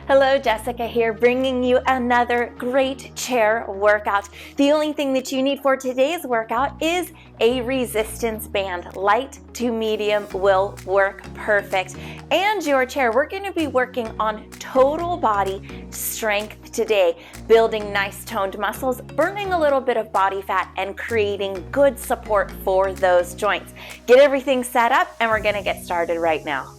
Hello, Jessica here, bringing you another great chair workout. The only thing that you need for today's workout is a resistance band. Light to medium will work perfect. And your chair, we're going to be working on total body strength today, building nice toned muscles, burning a little bit of body fat, and creating good support for those joints. Get everything set up, and we're going to get started right now.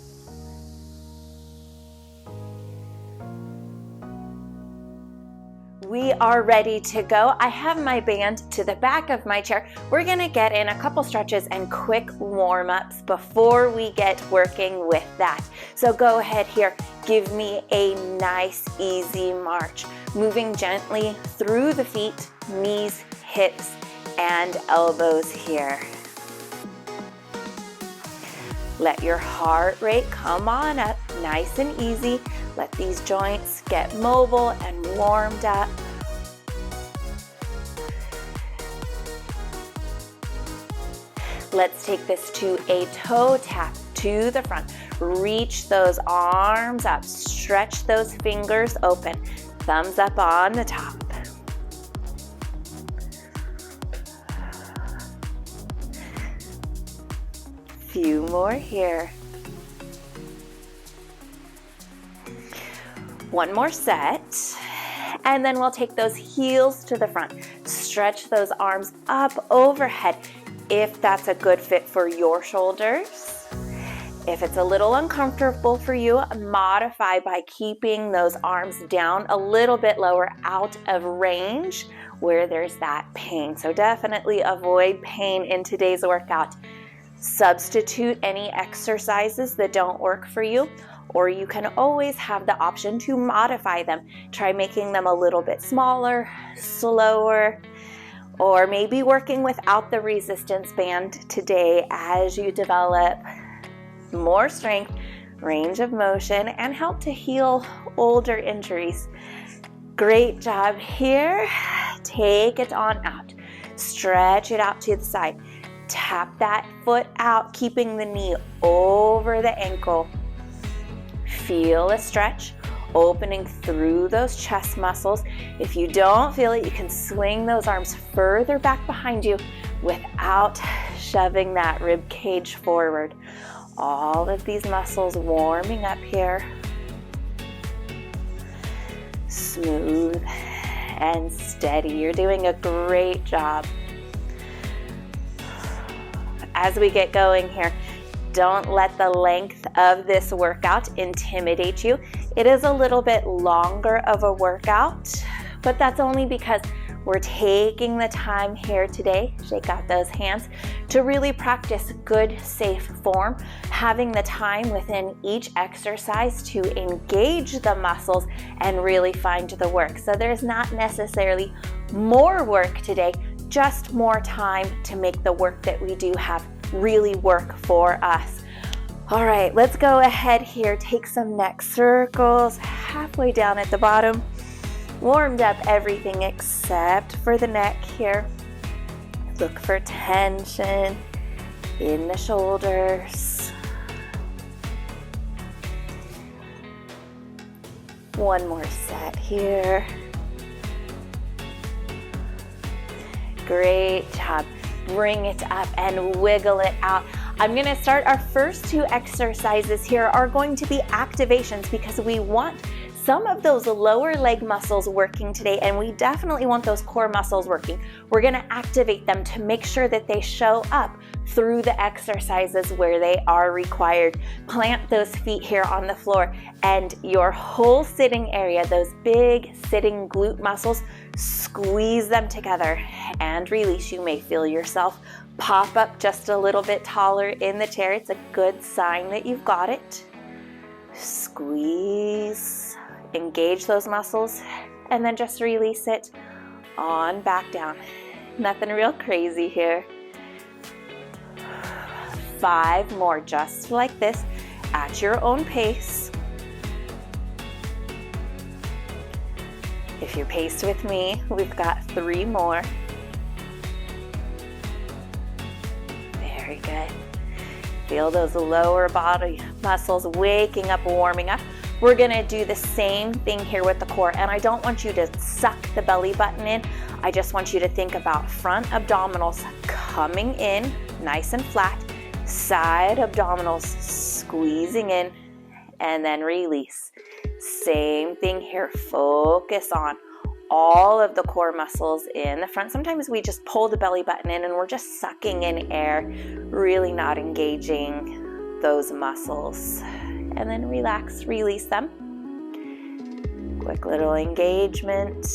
We are ready to go. I have my band to the back of my chair. We're gonna get in a couple stretches and quick warm-ups before we get working with that. So go ahead here, give me a nice easy march, moving gently through the feet, knees, hips, and elbows here. Let your heart rate come on up, nice and easy. Let these joints get mobile and warmed up. Let's take this to a toe tap to the front. Reach those arms up, stretch those fingers open. Thumbs up on the top. Few more here. One more set, and then we'll take those heels to the front. Stretch those arms up overhead if that's a good fit for your shoulders. If it's a little uncomfortable for you, modify by keeping those arms down a little bit lower out of range where there's that pain. So definitely avoid pain in today's workout. Substitute any exercises that don't work for you, or you can always have the option to modify them. Try making them a little bit smaller, slower, or maybe working without the resistance band today as you develop more strength, range of motion, and help to heal older injuries. Great job here. Take it on out. Stretch it out to the side. Tap that foot out, keeping the knee over the ankle. Feel a stretch, opening through those chest muscles. If you don't feel it, you can swing those arms further back behind you without shoving that rib cage forward. All of these muscles warming up here. Smooth and steady. You're doing a great job. As we get going here, don't let the length of this workout intimidate you. It is a little bit longer of a workout, but that's only because we're taking the time here today, shake out those hands, to really practice good, safe form, having the time within each exercise to engage the muscles and really find the work. So there's not necessarily more work today, just more time to make the work that we do have really work for us. All right, let's go ahead here. Take some neck circles halfway down at the bottom. Warmed up everything except for the neck here. Look for tension in the shoulders. One more set here. Great job. Bring it up and wiggle it out. I'm going to start our first two exercises here are going to be activations because we want some of those lower leg muscles working today, and we definitely want those core muscles working. We're going to activate them to make sure that they show up through the exercises where they are required. Plant those feet here on the floor, and your whole sitting area, those big sitting glute muscles, squeeze them together and release. You may feel yourself pop up just a little bit taller in the chair. It's a good sign that you've got it. Squeeze, engage those muscles, and then just release it on back down. Nothing real crazy here. 5 more just like this at your own pace. If you're paced with me, we've got 3 more. Very good. Feel those lower body muscles waking up, warming up. We're gonna do the same thing here with the core, and I don't want you to suck the belly button in. I just want you to think about front abdominals coming in nice and flat, side abdominals squeezing in, and then release. Same thing here. Focus on all of the core muscles in the front. Sometimes we just pull the belly button in and we're just sucking in air, really not engaging those muscles. And then relax, release them. Quick little engagement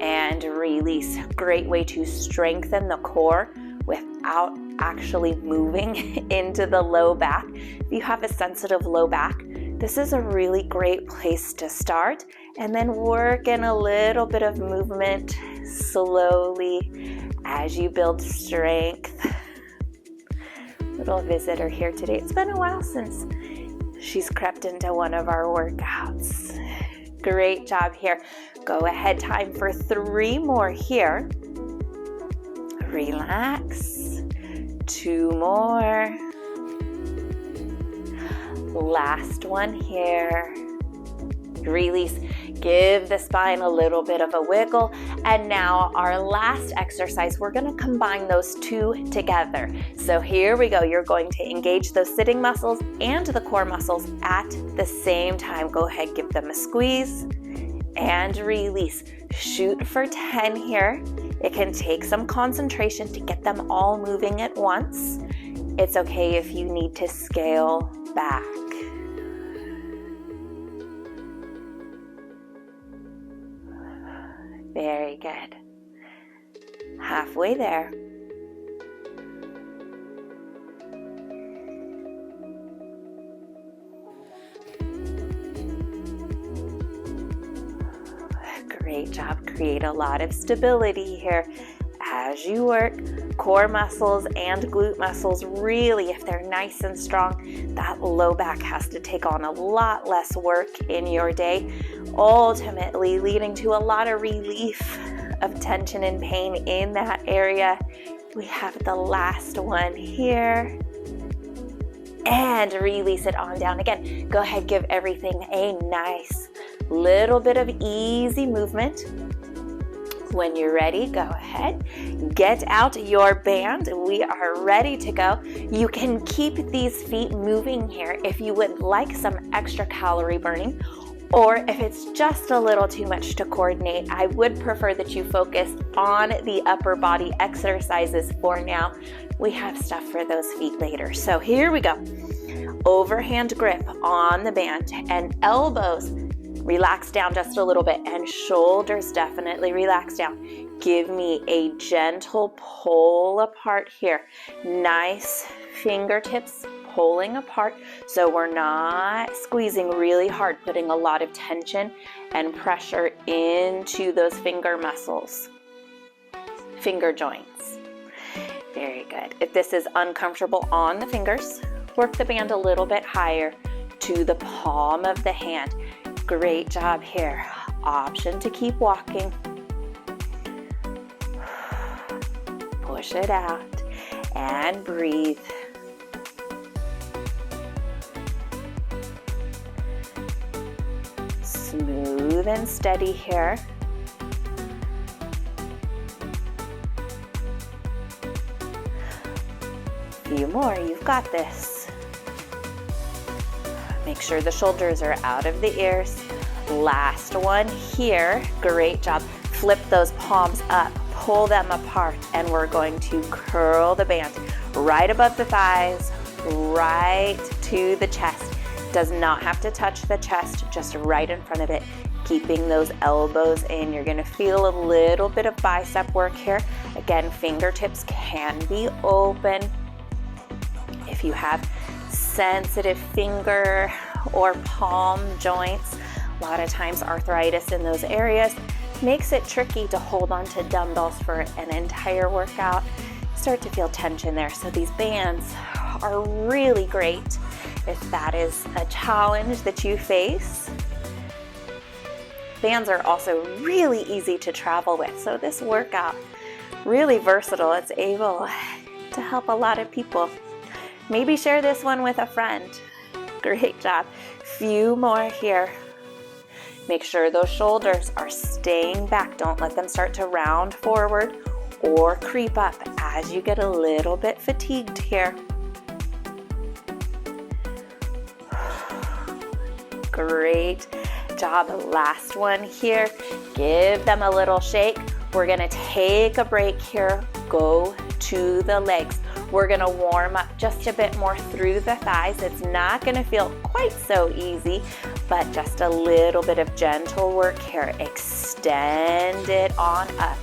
and release. Great way to strengthen the core without actually moving into the low back. If you have a sensitive low back, this is a really great place to start, and then work in a little bit of movement slowly as you build strength. Little visitor here today. It's been a while since she's crept into one of our workouts. Great job here. Go ahead, time for 3 more here. Relax. 2 more. Last one here. Release. Give the spine a little bit of a wiggle. And now our last exercise, we're going to combine those 2 together. So here we go. You're going to engage those sitting muscles and the core muscles at the same time. Go ahead, give them a squeeze and release. Shoot for 10 here. It can take some concentration to get them all moving at once. It's okay if you need to scale back. Very good. Halfway there. Great job. Create a lot of stability here as you work. Core muscles and glute muscles, really, if they're nice and strong, that low back has to take on a lot less work in your day, ultimately leading to a lot of relief of tension and pain in that area. We have the last one here. And release it on down again. Go ahead, give everything a nice little bit of easy movement. When you're ready, go ahead, get out your band. We are ready to go. You can keep these feet moving here if you would like some extra calorie burning, or if it's just a little too much to coordinate. I would prefer that you focus on the upper body exercises for now. We have stuff for those feet later. So here we go. Overhand grip on the band and elbows relax down just a little bit, and shoulders definitely relax down. Give me a gentle pull apart here. Nice fingertips pulling apart, so we're not squeezing really hard, putting a lot of tension and pressure into those finger muscles, finger joints. Very good. If this is uncomfortable on the fingers, work the band a little bit higher to the palm of the hand. Great job here. Option to keep walking. Push it out and breathe. Smooth and steady here. A few more, you've got this. Make sure the shoulders are out of the ears. Last one here. Great job. Flip those palms up, pull them apart, and we're going to curl the band right above the thighs, right to the chest. Does not have to touch the chest, just right in front of it. Keeping those elbows in. You're going to feel a little bit of bicep work here. Again, fingertips can be open. If you have sensitive finger or palm joints, a lot of times arthritis in those areas makes it tricky to hold on to dumbbells for an entire workout. Start to feel tension there. So these bands are really great if that is a challenge that you face. Bands are also really easy to travel with. So this workout, really versatile. It's able to help a lot of people. Maybe share this one with a friend. Great job. Few more here. Make sure those shoulders are staying back. Don't let them start to round forward or creep up as you get a little bit fatigued here. Great job. Last one here. Give them a little shake. We're gonna take a break here. Go to the legs. We're gonna warm up just a bit more through the thighs. It's not gonna feel quite so easy, but just a little bit of gentle work here. Extend it on up.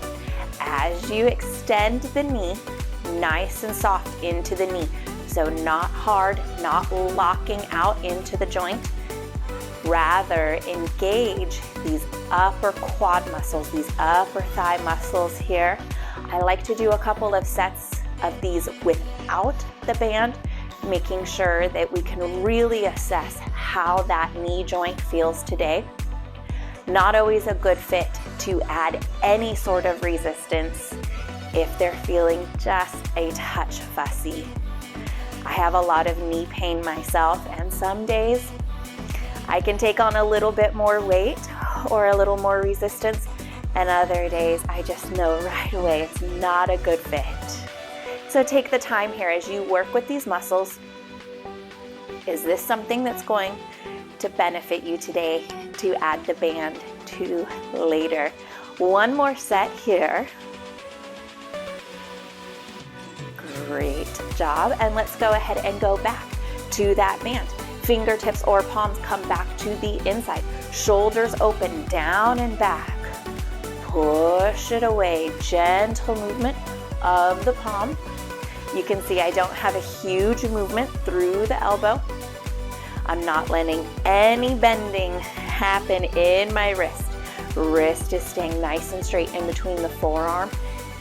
As you extend the knee, nice and soft into the knee. So not hard, not locking out into the joint. Rather, engage these upper quad muscles, these upper thigh muscles here. I like to do a couple of sets of these without the band, making sure that we can really assess how that knee joint feels today. Not always a good fit to add any sort of resistance if they're feeling just a touch fussy. I have a lot of knee pain myself, and some days I can take on a little bit more weight or a little more resistance, and other days I just know right away it's not a good fit. So take the time here as you work with these muscles. Is this something that's going to benefit you today to add the band to later? One more set here. Great job. And let's go ahead and go back to that band. Fingertips or palms come back to the inside. Shoulders open, down and back. Push it away. Gentle movement of the palm. You can see I don't have a huge movement through the elbow. I'm not letting any bending happen in my wrist. Wrist is staying nice and straight in between the forearm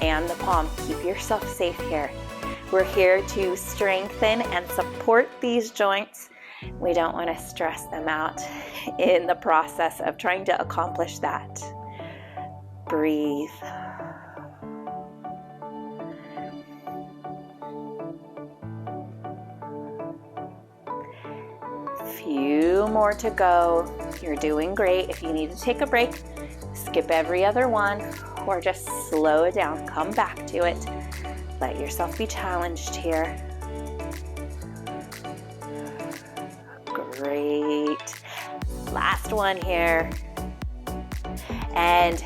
and the palm. Keep yourself safe here. We're here to strengthen and support these joints. We don't want to stress them out in the process of trying to accomplish that. Breathe. Few more to go. You're doing great. If you need to take a break, skip every other one or just slow it down. Come back to it. Let yourself be challenged here. Great. Last one here. And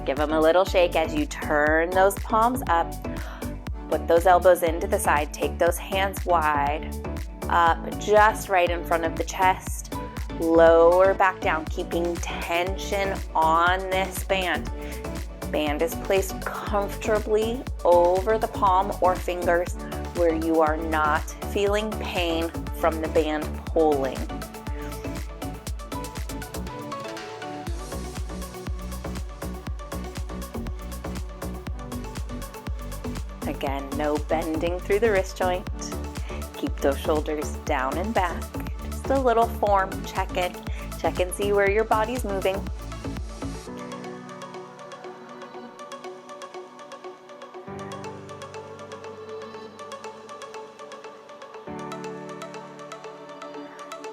give them a little shake as you turn those palms up. Put those elbows into the side. Take those hands wide. Up just right in front of the chest. Lower back down, keeping tension on this band. Band is placed comfortably over the palm or fingers where you are not feeling pain from the band pulling. Again, no bending through the wrist joint. Keep those shoulders down and back. Just a little form check it. Check and see where your body's moving.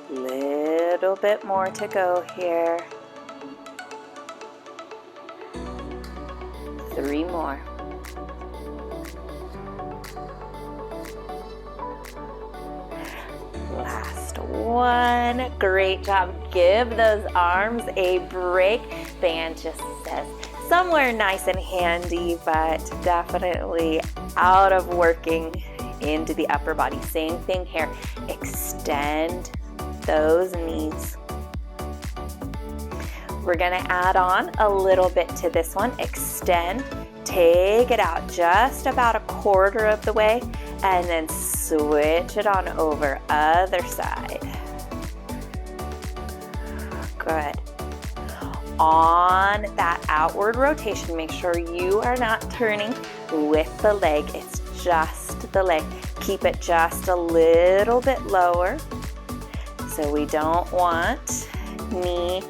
Little bit more to go here. 3 more. Last one. Great job. Give those arms a break. Band just says somewhere nice and handy, but definitely out of working into the upper body. Same thing here. Extend those knees. We're going to add on a little bit to this one. Extend, take it out just about 1/4 of the way, and then switch it on over, other side. Good. On that outward rotation, make sure you are not turning with the leg. It's just the leg. Keep it just a little bit lower. So we don't want knee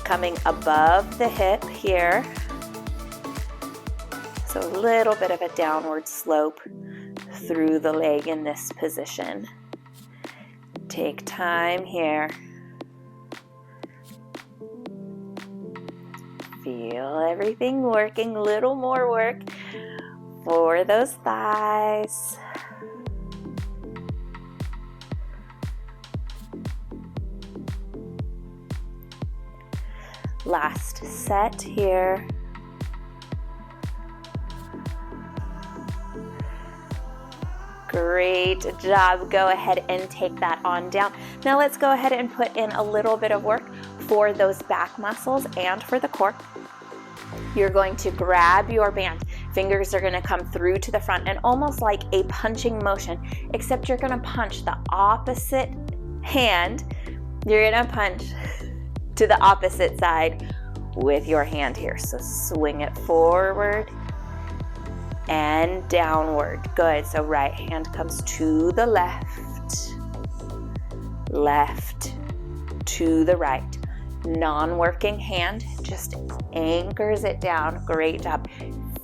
coming above the hip here. So a little bit of a downward slope through the leg in this position. Take time here. Feel everything working, a little more work for those thighs. Last set here. Great job. Go ahead and take that on down. Now let's go ahead and put in a little bit of work for those back muscles and for the core. You're going to grab your band. Fingers are going to come through to the front and almost like a punching motion, except you're going to punch the opposite hand. You're going to punch to the opposite side with your hand here. So swing it forward and downward. Good. So right hand comes to the left, left to the right. Non-working hand just anchors it down. Great job.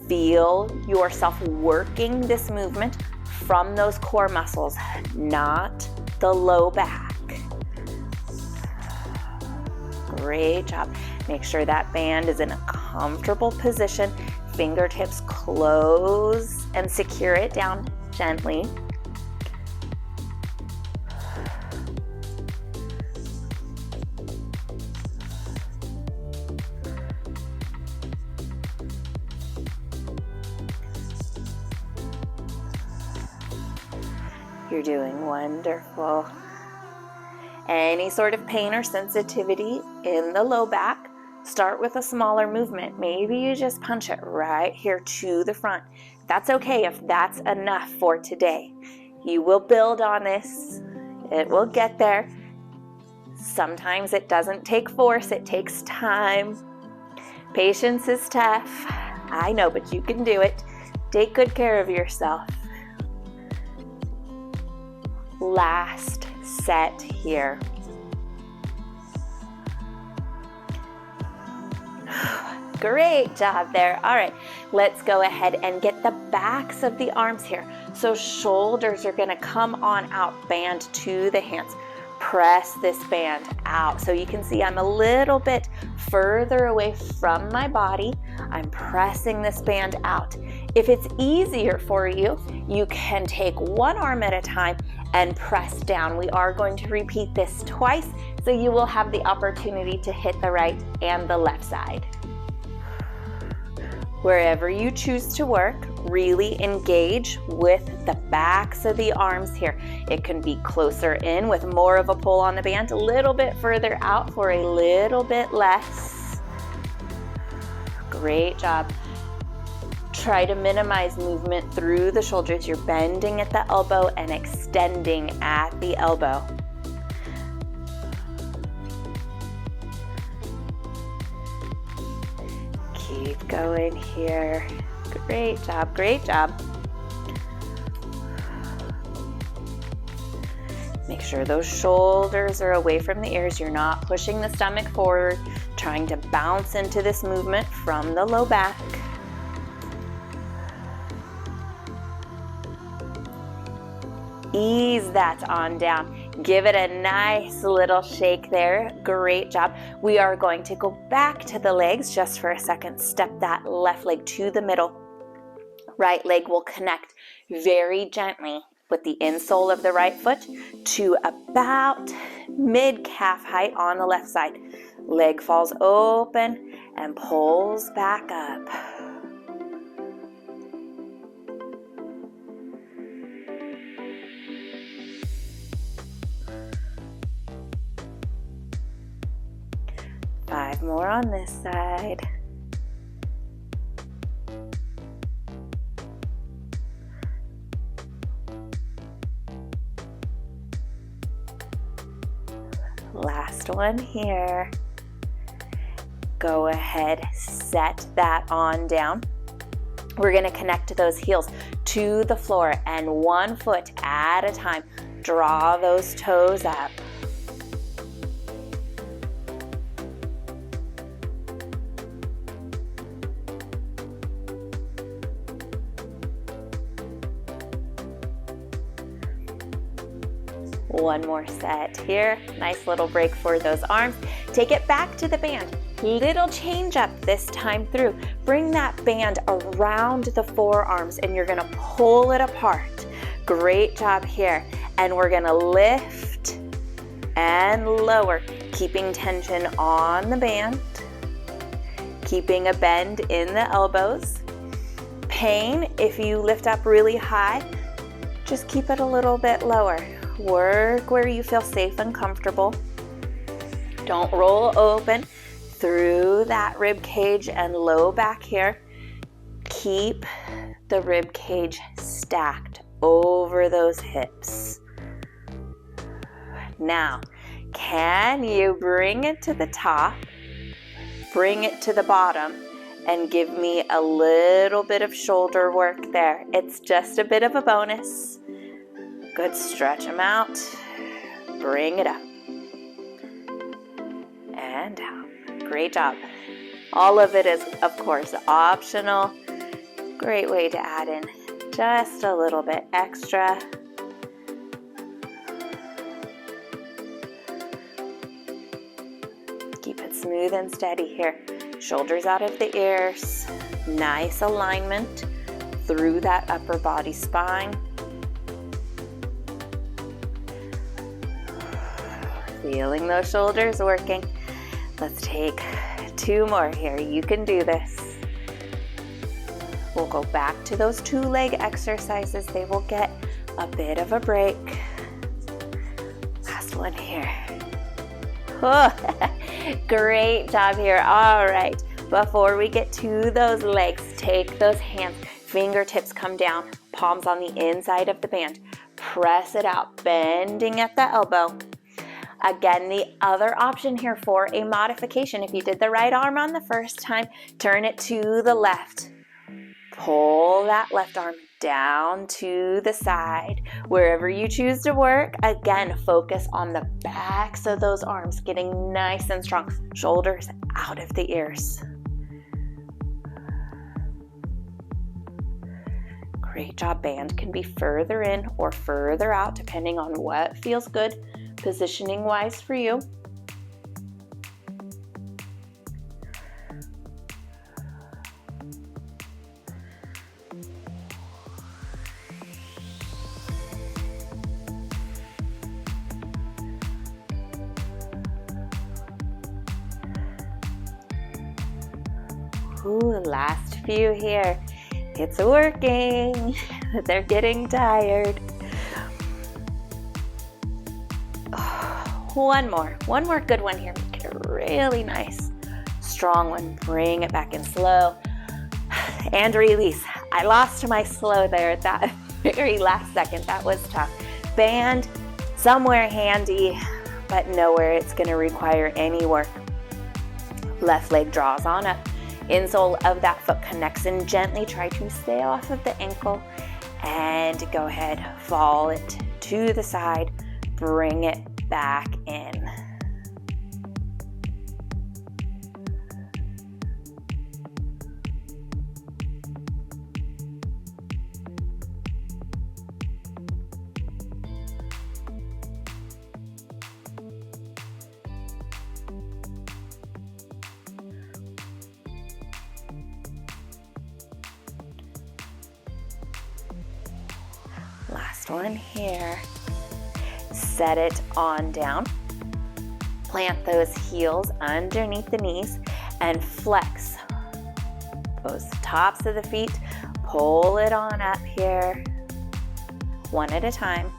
Feel yourself working this movement from those core muscles, not the low back. Great job. Make sure that band is in a comfortable position. Fingertips close and secure it down gently. You're doing wonderful. Any sort of pain or sensitivity in the low back, start with a smaller movement. Maybe you just punch it right here to the front. That's okay if that's enough for today. You will build on this. It will get there. Sometimes it doesn't take force, it takes time. Patience is tough. I know, but you can do it. Take good care of yourself. Last set here. Great job there. All right, let's go ahead and get the backs of the arms here. So shoulders are gonna come on out, band to the hands. Press this band out. So you can see I'm a little bit further away from my body. I'm pressing this band out. If it's easier for you, you can take one arm at a time and press down. We are going to repeat this twice, so you will have the opportunity to hit the right and the left side. Wherever you choose to work, really engage with the backs of the arms here. It can be closer in with more of a pull on the band, a little bit further out for a little bit less. Great job. Try to minimize movement through the shoulders. You're bending at the elbow and extending at the elbow. Keep going here. Great job, great job. Make sure those shoulders are away from the ears. You're not pushing the stomach forward, trying to bounce into this movement from the low back. Ease that on down. Give it a nice little shake there. Great job. We are going to go back to the legs just for a second. Step that left leg to the middle. Right leg will connect very gently with the insole of the right foot to about mid-calf height on the left side. Leg falls open and pulls back up. Five more on this side. Last one here. Go ahead, set that on down. We're going to connect those heels to the floor and one foot at a time. Draw those toes up. One more set here. Nice little break for those arms. Take it back to the band. Little change up this time through. Bring that band around the forearms and you're gonna pull it apart. Great job here. And we're gonna lift and lower, keeping tension on the band, keeping a bend in the elbows. Pain, if you lift up really high, just keep it a little bit lower. Work where you feel safe and comfortable. Don't roll open through that rib cage and low back here. Keep the rib cage stacked over those hips. Now, can you bring it to the top, bring it to the bottom, and give me a little bit of shoulder work there? It's just a bit of a bonus. Good, stretch them out. Bring it up. And down. Great job. All of it is, of course, optional. Great way to add in just a little bit extra. Keep it smooth and steady here. Shoulders out of the ears. Nice alignment through that upper body spine. Feeling those shoulders working. Let's take 2 more here. You can do this. We'll go back to those 2 leg exercises. They will get a bit of a break. Last one here. Oh, great job here. All right. Before we get to those legs, take those hands. Fingertips come down. Palms on the inside of the band. Press it out, bending at the elbow. Again, the other option here for a modification, if you did the right arm on the first time, turn it to the left. Pull that left arm down to the side. Wherever you choose to work, again, focus on the backs of those arms, getting nice and strong. Shoulders out of the ears. Great job. Band can be further in or further out, depending on what feels good positioning wise for you. Ooh, last few here. It's working. They're getting tired. One more good one here. Make it a really nice, strong one. Bring it back in slow and release. I lost my slow there at that very last second. That was tough. Band somewhere handy, but nowhere it's going to require any work. Left leg draws on up. Insole of that foot connects in gently. Try to stay off of the ankle and go ahead, fall it to the side. Bring it back in. Last one here. Set it on down. Plant those heels underneath the knees and flex those tops of the feet. Pull it on up here, one at a time.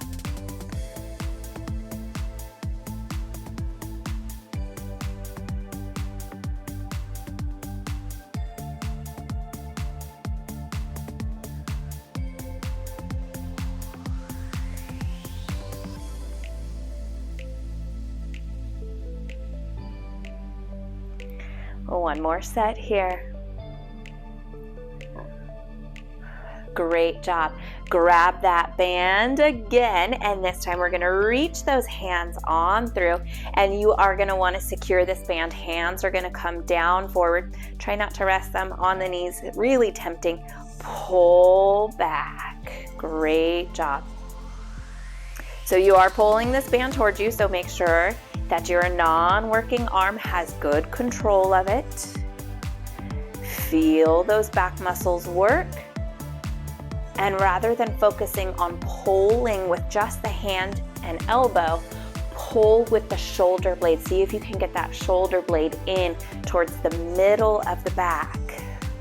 One more set here. Great job. Grab that band again, and this time we're going to reach those hands on through, and you are going to want to secure this band. Hands are going to come down forward. Try not to rest them on the knees. Really tempting. Pull back. Great job. So you are pulling this band towards you, so make sure that your non-working arm has good control of it. Feel those back muscles work. And rather than focusing on pulling with just the hand and elbow, pull with the shoulder blade. See if you can get that shoulder blade in towards the middle of the back.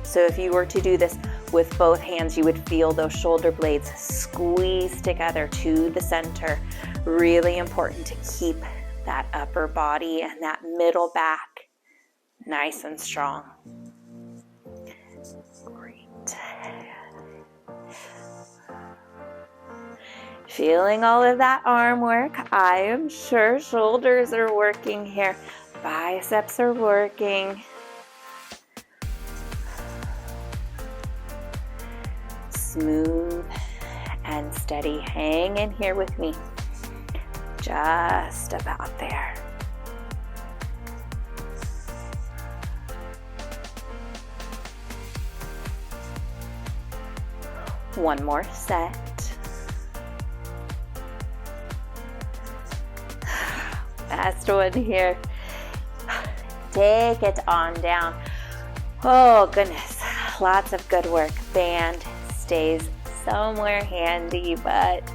So if you were to do this with both hands, you would feel those shoulder blades squeeze together to the center. Really important to keep that upper body and that middle back nice and strong. Great. Feeling all of that arm work. I am sure shoulders are working here. Biceps are working. Smooth and steady. Hang in here with me. Just about there. One more set. Last one here. Take it on down. Oh goodness, lots of good work. Band stays somewhere handy, but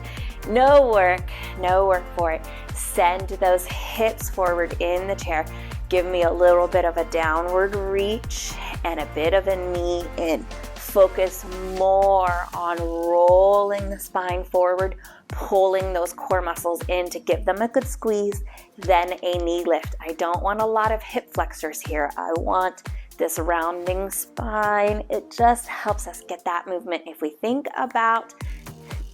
no work for it. Send those hips forward in the chair. Give me a little bit of a downward reach and a bit of a knee in. Focus more on rolling the spine forward, pulling those core muscles in to give them a good squeeze, then a knee lift. I don't want a lot of hip flexors here. I want this rounding spine. It just helps us get that movement if we think about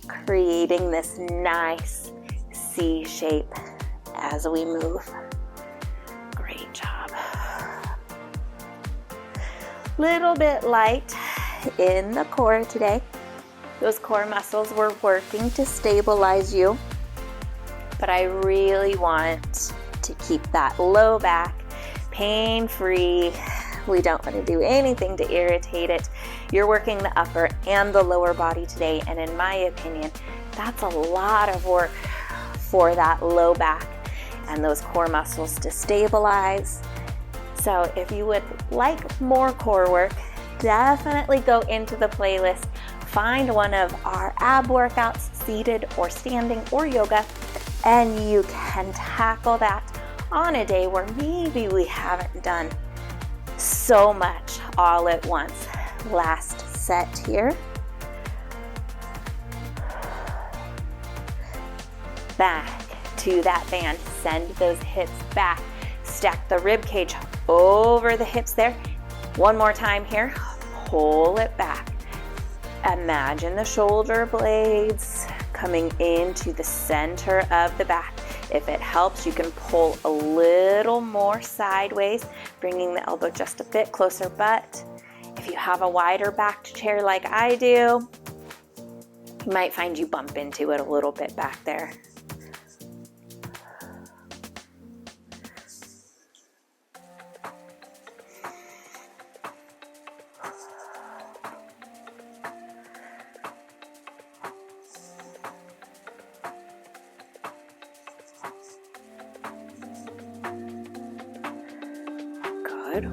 creating this nice C shape as we move. Great job. Little bit light in the core today. Those core muscles were working to stabilize you, but I really want to keep that low back pain-free. We don't want to do anything to irritate it. You're working the upper and the lower body today, and in my opinion, that's a lot of work for that low back and those core muscles to stabilize. So if you would like more core work, definitely go into the playlist, find one of our ab workouts, seated or standing or yoga, and you can tackle that on a day where maybe we haven't done so much all at once. Last set here. Back to that band. Send those hips back. Stack the rib cage over the hips there. One more time here. Pull it back. Imagine the shoulder blades coming into the center of the back. If it helps, you can pull a little more sideways, bringing the elbow just a bit closer. But if you have a wider backed chair like I do, you might find you bump into it a little bit back there.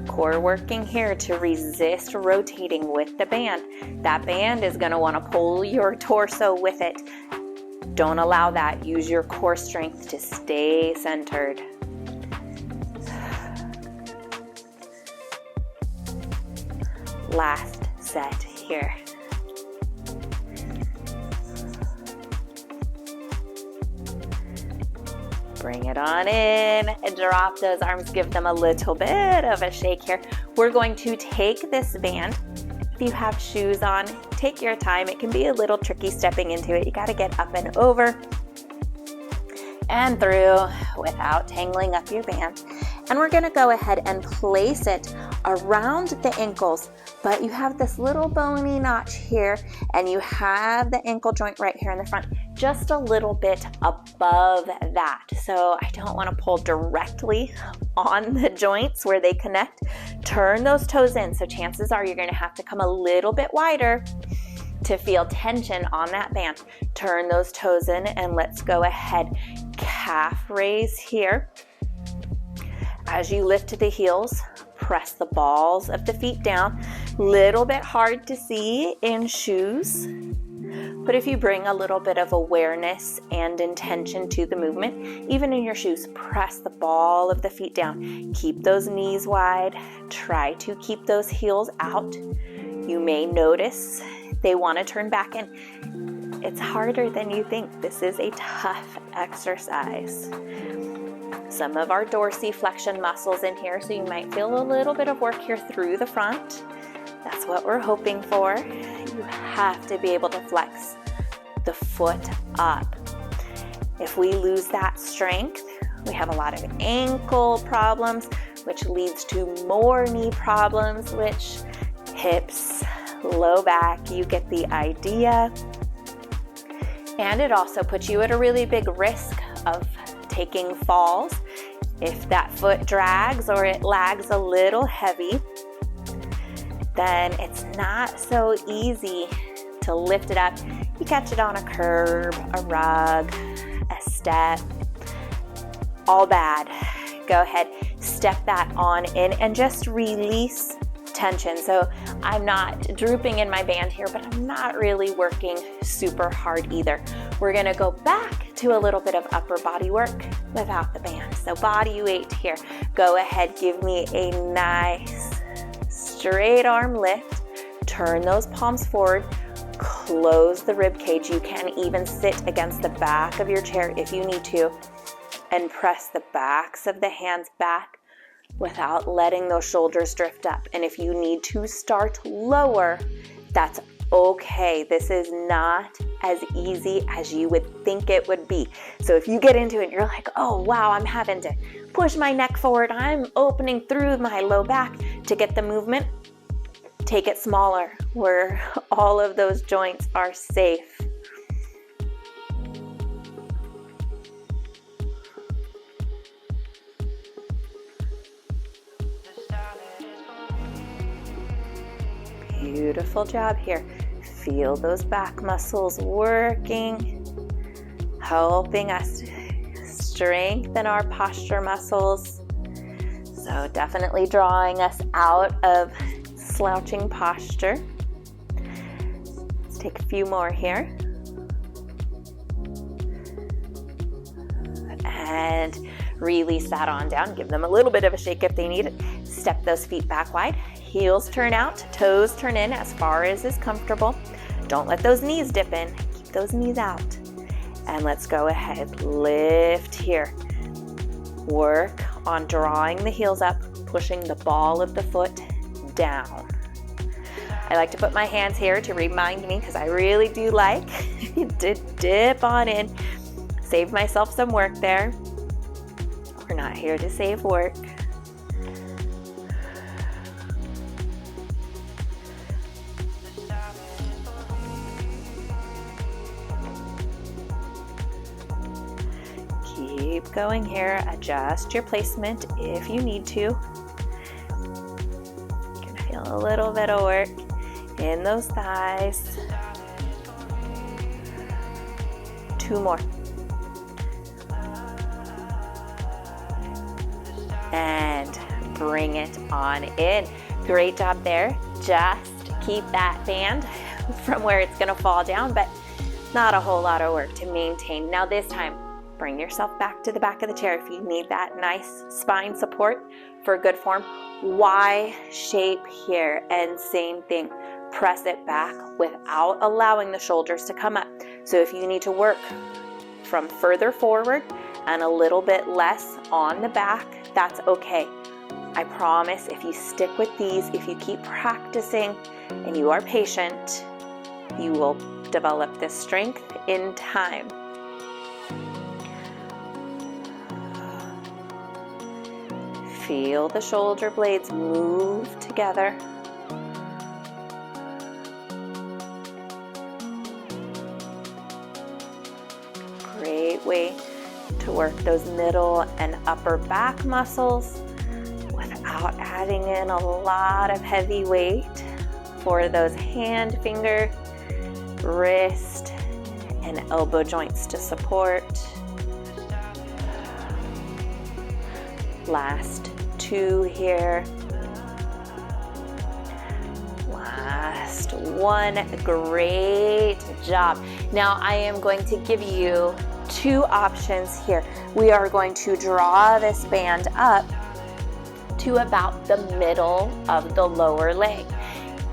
Core working here to resist rotating with the band. That band is going to want to pull your torso with it. Don't allow that. Use your core strength to stay centered. Last set here. Bring it on in and drop those arms. Give them a little bit of a shake here. We're going to take this band. If you have shoes on, take your time. It can be a little tricky stepping into it. You got to get up and over and through without tangling up your band. And we're going to go ahead and place it around the ankles, but you have this little bony notch here and you have the ankle joint right here in the front, just a little bit above that. So I don't want to pull directly on the joints where they connect. Turn those toes in. So chances are you're going to have to come a little bit wider to feel tension on that band. Turn those toes in and let's go ahead. Calf raise here. As you lift to the heels, press the balls of the feet down. Little bit hard to see in shoes, but if you bring a little bit of awareness and intention to the movement, even in your shoes, press the ball of the feet down. Keep those knees wide. Try to keep those heels out. You may notice they want to turn back in. It's harder than you think. This is a tough exercise. Some of our dorsiflexion muscles in here, so you might feel a little bit of work here through the front. That's what we're hoping for. You have to be able to flex the foot up. If we lose that strength, we have a lot of ankle problems, which leads to more knee problems, which hips, low back, you get the idea. And it also puts you at a really big risk of taking falls. If that foot drags or it lags a little heavy, then it's not so easy to lift it up. You catch it on a curb, a rug, a step, all bad. Go ahead, step that on in and just release tension. So I'm not drooping in my band here, but I'm not really working super hard either. We're gonna go back to a little bit of upper body work without the band. So body weight here. Go ahead, give me a nice straight arm lift. Turn those palms forward. Close the rib cage. You can even sit against the back of your chair if you need to, and press the backs of the hands back without letting those shoulders drift up. And if you need to start lower, that's okay. This is not as easy as you would think it would be. So if you get into it and you're like, oh wow, I'm having to push my neck forward, I'm opening through my low back to get the movement, take it smaller where all of those joints are safe. Beautiful job here. Feel those back muscles working, helping us strengthen our posture muscles. So definitely drawing us out of slouching posture. Let's take a few more here. And release that on down. Give them a little bit of a shake if they need it. Step those feet back wide. Heels turn out, toes turn in as far as is comfortable. Don't let those knees dip in. Keep those knees out. And let's go ahead, lift here. Work on drawing the heels up, pushing the ball of the foot down. I like to put my hands here to remind me, because I really do like to dip on in. Save myself some work there. We're not here to save work. Keep going here. Adjust your placement if you need to. You can feel a little bit of work in those thighs. 2 more. And bring it on in. Great job there. Just keep that band from where it's going to fall down, but not a whole lot of work to maintain. Now this time, bring yourself back to the back of the chair if you need that nice spine support for good form. Y shape here, and same thing. Press it back without allowing the shoulders to come up. So if you need to work from further forward and a little bit less on the back, that's okay. I promise if you stick with these, if you keep practicing and you are patient, you will develop this strength in time. Feel the shoulder blades move together. Great way to work those middle and upper back muscles without adding in a lot of heavy weight for those hand finger wrist and elbow joints to support. Last 2 here. Last 1. Great job. Now I am going to give you 2 options here. We are going to draw this band up to about the middle of the lower leg.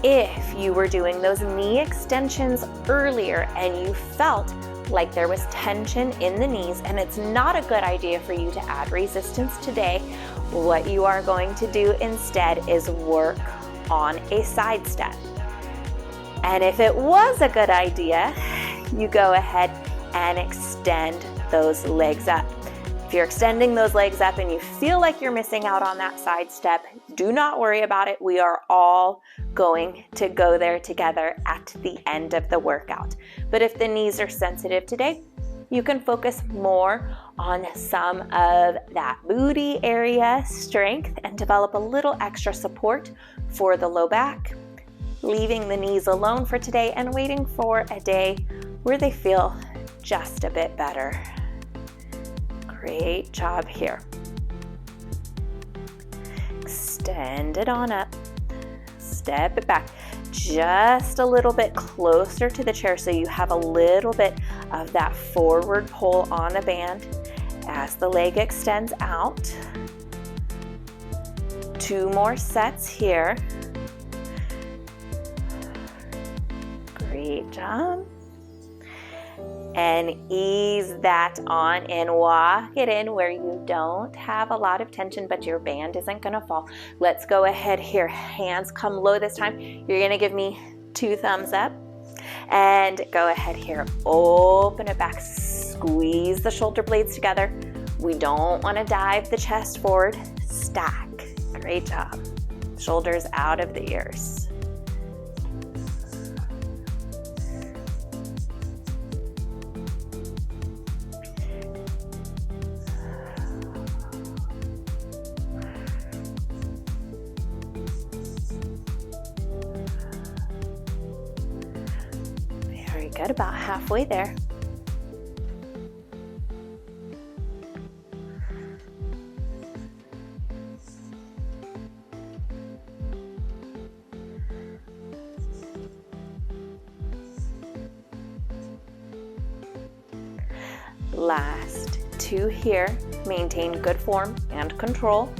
If you were doing those knee extensions earlier and you felt like there was tension in the knees and it's not a good idea for you to add resistance today, what you are going to do instead is work on a side step. And if it was a good idea, you go ahead and extend those legs up. If you're extending those legs up and you feel like you're missing out on that side step, do not worry about it. We are all going to go there together at the end of the workout. But if the knees are sensitive today, you can focus more on some of that booty area strength and develop a little extra support for the low back, leaving the knees alone for today and waiting for a day where they feel just a bit better. Great job here. Extend it on up. Step it back just a little bit closer to the chair so you have a little bit of that forward pull on the band as the leg extends out. 2 more sets here. Great job. And ease that on and walk it in where you don't have a lot of tension, but your band isn't gonna fall. Let's go ahead here. Hands come low this time. You're gonna give me 2 thumbs up. And go ahead here. Open it back. Squeeze the shoulder blades together. We don't wanna dive the chest forward. Stack. Great job. Shoulders out of the ears. Good, about halfway there. Last 2 here. Maintain good form and control.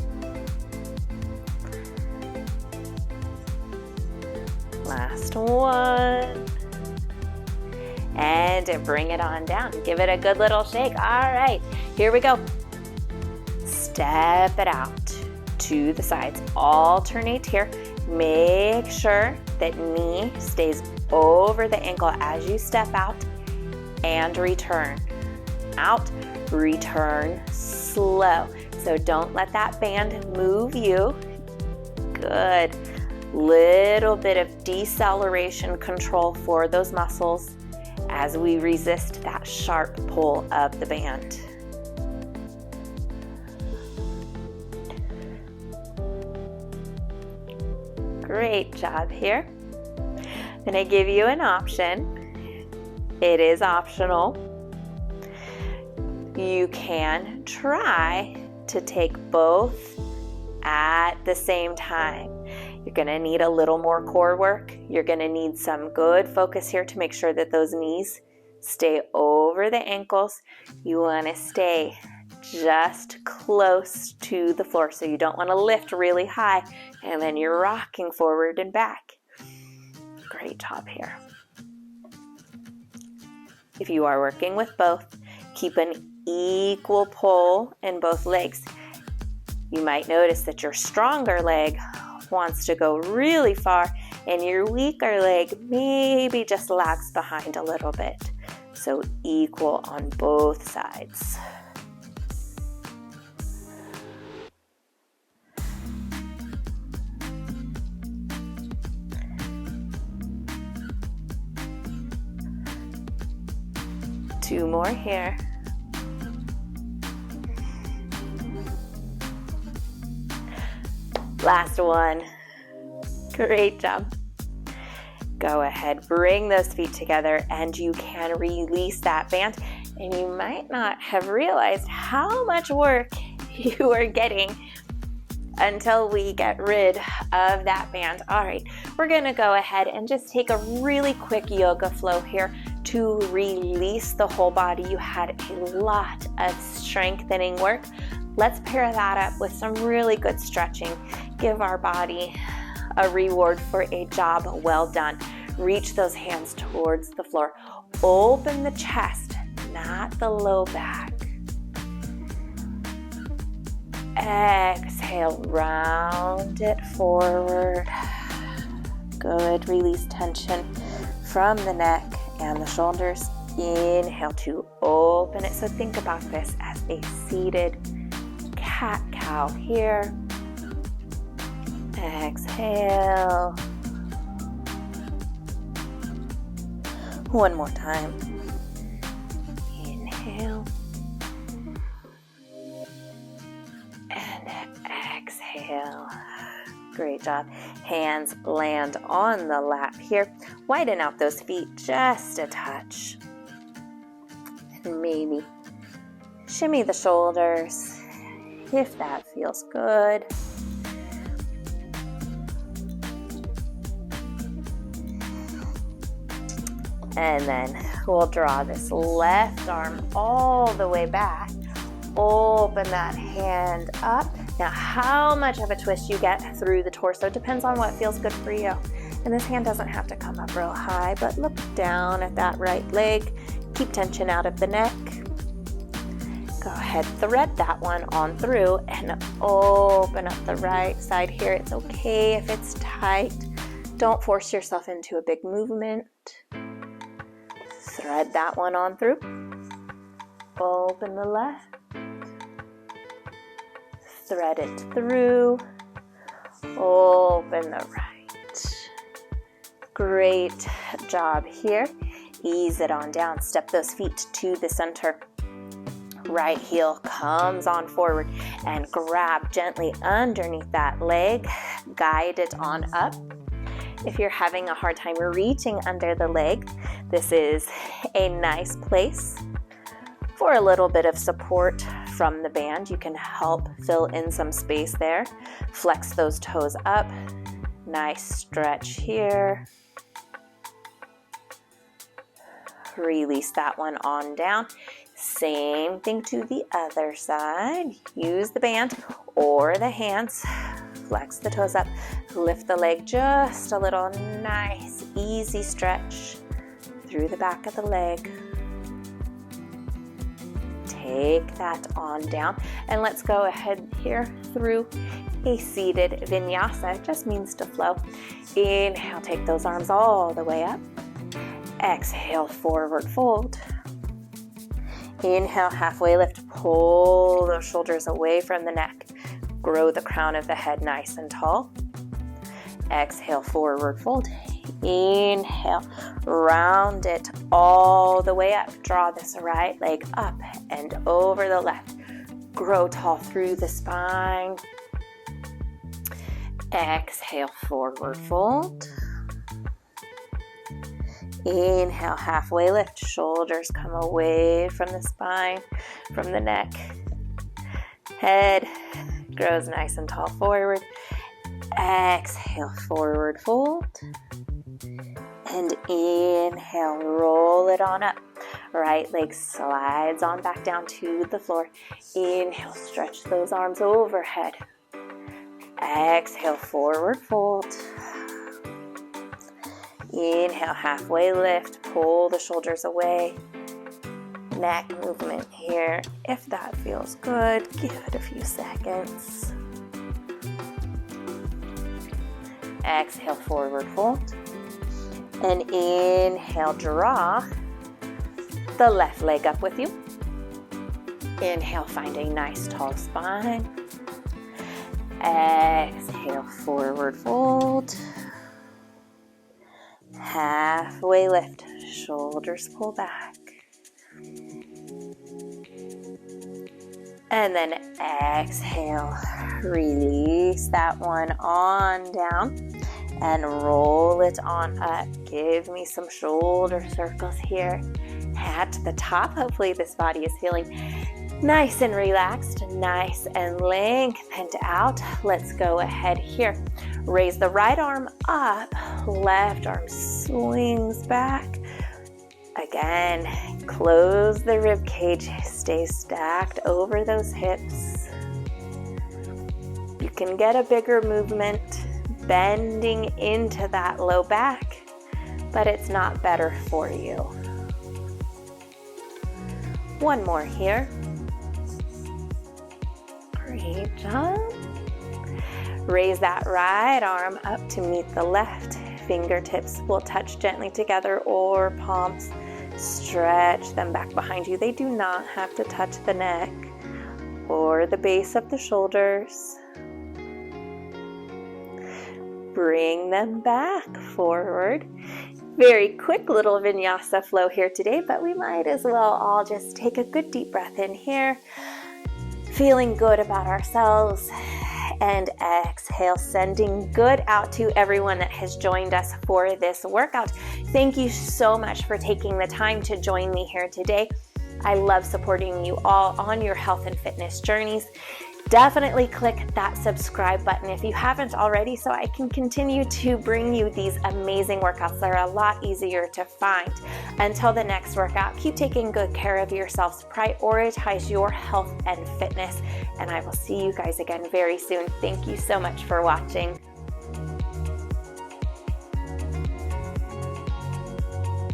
Last 1. And bring it on down. Give it a good little shake. All right, here we go. Step it out to the sides. Alternate here. Make sure that knee stays over the ankle as you step out and return. Out, return slow. So don't let that band move you. Good. Little bit of deceleration control for those muscles as we resist that sharp pull of the band. Great job here. I'm going to give you an option. It is optional. You can try to take both at the same time. You're going to need a little more core work. You're going to need some good focus here to make sure that those knees stay over the ankles. You want to stay just close to the floor, so you don't want to lift really high and then you're rocking forward and back. Great job here. If you are working with both, keep an equal pull in both legs. You might notice that your stronger leg wants to go really far and your weaker leg maybe just lags behind a little bit. So equal on both sides. Two more here. Last one. Great job. Go ahead, bring those feet together, and you can release that band. And you might not have realized how much work you are getting until we get rid of that band. All right, we're gonna go ahead and just take a really quick yoga flow here to release the whole body. You had a lot of strengthening work. Let's pair that up with some really good stretching. Give our body a reward for a job well done. Reach those hands towards the floor. Open the chest, not the low back. Exhale, round it forward. Good, release tension from the neck and the shoulders. Inhale to open it. So think about this as a seated cat-cow here. Exhale. One more time. Inhale. And exhale. Great job. Hands land on the lap here. Widen out those feet just a touch. And maybe shimmy the shoulders if that feels good. And then we'll draw this left arm all the way back. Open that hand up. Now, how much of a twist you get through the torso depends on what feels good for you. And this hand doesn't have to come up real high, but look down at that right leg. Keep tension out of the neck. Go ahead, thread that one on through and open up the right side here. It's okay if it's tight. Don't force yourself into a big movement. Thread that one on through. Open the left. Thread it through. Open the right. Great job here. Ease it on down. Step those feet to the center. Right heel comes on forward and grab gently underneath that leg. Guide it on up. If you're having a hard time reaching under the leg, this is a nice place for a little bit of support from the band. You can help fill in some space there. Flex those toes up. Nice stretch here. Release that one on down. Same thing to the other side. Use the band or the hands. Flex the toes up. Lift the leg just a little. Nice, easy stretch through the back of the leg. Take that on down. And let's go ahead here through a seated vinyasa. It just means to flow. Inhale, take those arms all the way up. Exhale, forward fold. Inhale, halfway lift. Pull those shoulders away from the neck. Grow the crown of the head nice and tall. Exhale, forward fold. Inhale, round it all the way up. Draw this right leg up and over the left. Grow tall through the spine. Exhale, forward fold. Inhale, halfway lift. Shoulders come away from the spine, from the neck. Head grows nice and tall forward. Exhale, forward fold. And inhale, roll it on up. Right leg slides on back down to the floor. Inhale, stretch those arms overhead. Exhale, forward fold. Inhale, halfway lift. Pull the shoulders away. Neck movement here. If that feels good, give it a few seconds. Exhale, forward fold. And inhale, draw the left leg up with you. Inhale, find a nice tall spine. Exhale, forward fold. Halfway lift, shoulders pull back. And then exhale, release that one on down. and roll it on up. Give me some shoulder circles here. At the top, hopefully this body is feeling nice and relaxed, nice and lengthened out. Let's go ahead here. Raise the right arm up, left arm swings back. Again, close the rib cage, stay stacked over those hips. You can get a bigger movement bending into that low back, but it's not better for you. One more here. Great job. Raise that right arm up to meet the left. Fingertips will touch gently together or palms. Stretch them back behind you. They do not have to touch the neck or the base of the shoulders. Bring them back forward. Very quick little vinyasa flow here today, but we might as well all just take a good deep breath in here, feeling good about ourselves, and exhale, sending good out to everyone that has joined us for this workout. Thank you so much for taking the time to join me here today. I love supporting you all on your health and fitness journeys. Definitely click that subscribe button if you haven't already, so I can continue to bring you these amazing workouts that are a lot easier to find. Until the next workout, keep taking good care of yourselves, prioritize your health and fitness, and I will see you guys again very soon. Thank you so much for watching.